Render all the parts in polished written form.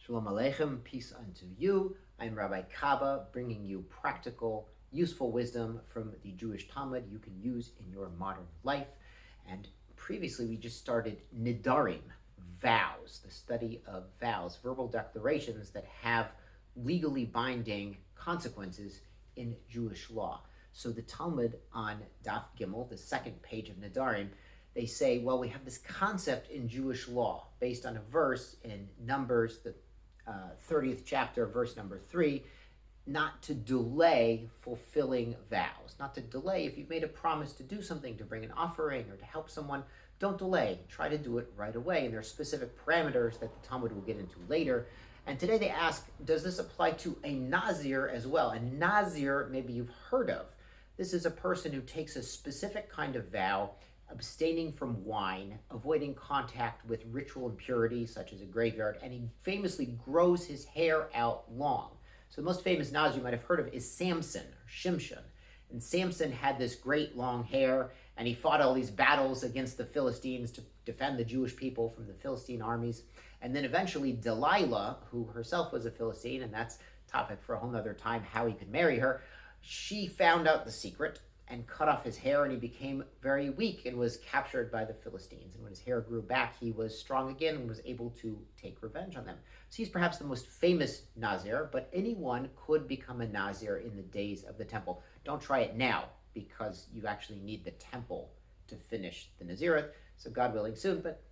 Shalom Aleichem, peace unto you. I'm Rabbi Kaba, bringing you practical, useful wisdom from the Jewish Talmud you can use in your modern life. And previously we just started Nedarim, vows, the study of vows, verbal declarations that have legally binding consequences in Jewish law. So the Talmud on Daf Gimel, the second page of Nedarim, they say, well, we have this concept in Jewish law based on a verse in Numbers, the 30th chapter, verse number 3, not to delay fulfilling vows, not to delay. If you've made a promise to do something, to bring an offering or to help someone, don't delay. Try to do it right away. And there are specific parameters that the Talmud will get into later. And today they ask, does this apply to a Nazir as well? A Nazir, maybe you've heard of. This is a person who takes a specific kind of vow, abstaining from wine, avoiding contact with ritual impurities such as a graveyard, and he famously grows his hair out long. So the most famous Nazir you might have heard of is Samson, or Shimshon. And Samson had this great long hair, and he fought all these battles against the Philistines to defend the Jewish people from the Philistine armies. And then eventually Delilah, who herself was a Philistine, and that's a topic for a whole other time, how he could marry her, she found out the secret and cut off his hair, and he became very weak and was captured by the Philistines. And when his hair grew back, he was strong again and was able to take revenge on them. So he's perhaps the most famous Nazir, but anyone could become a Nazir in the days of the temple. Don't try it now, because you actually need the temple to finish the Nazirate. So God willing soon, but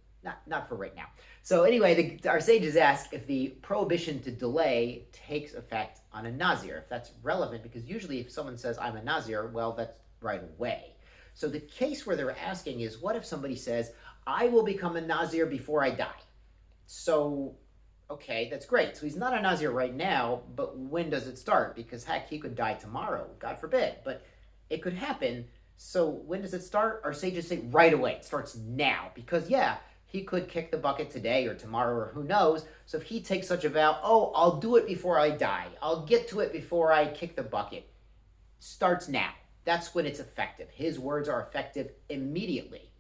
not for right now. So anyway, our sages ask if the prohibition to delay takes effect on a Nazir, if that's relevant, because usually if someone says, I'm a Nazir, well, that's right away. So the case where they're asking is, what if somebody says, I will become a Nazir before I die? So, okay, that's great. So he's not a Nazir right now, but when does it start? Because heck, he could die tomorrow, God forbid, but it could happen. So when does it start? Our sages say right away. It starts now, because he could kick the bucket today or tomorrow or who knows. So if he takes such a vow, I'll do it before I die, I'll get to it before I kick the bucket, starts now. That's when it's effective. His words are effective immediately.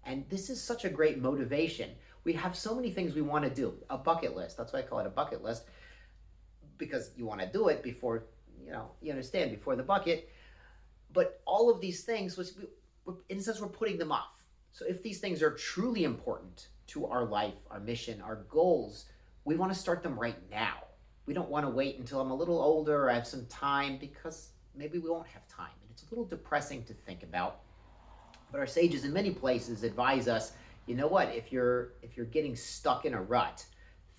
And this is such a great motivation. We have so many things we want to do. A bucket list. That's why I call it a bucket list, because you want to do it before, you understand, before the bucket. But all of these things, in a sense, we're putting them off. So if these things are truly important to our life, our mission, our goals, we want to start them right now. We don't want to wait until I'm a little older or I have some time, because maybe we won't have time. And it's a little depressing to think about. But our sages in many places advise us, you know what, if you're getting stuck in a rut,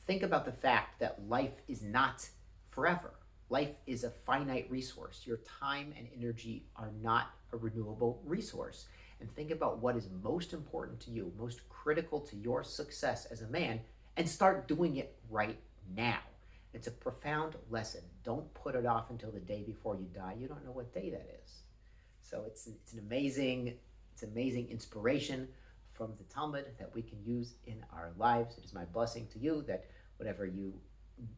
think about the fact that life is not forever. Life is a finite resource. Your time and energy are not a renewable resource. And think about what is most important to you, most critical to your success as a man, and start doing it right now. It's a profound lesson. Don't put it off until the day before you die. You don't know what day that is. So it's an amazing inspiration from the Talmud that we can use in our lives. It is my blessing to you that whatever you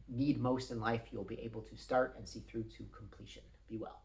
need most in life, you'll be able to start and see through to completion. Be well.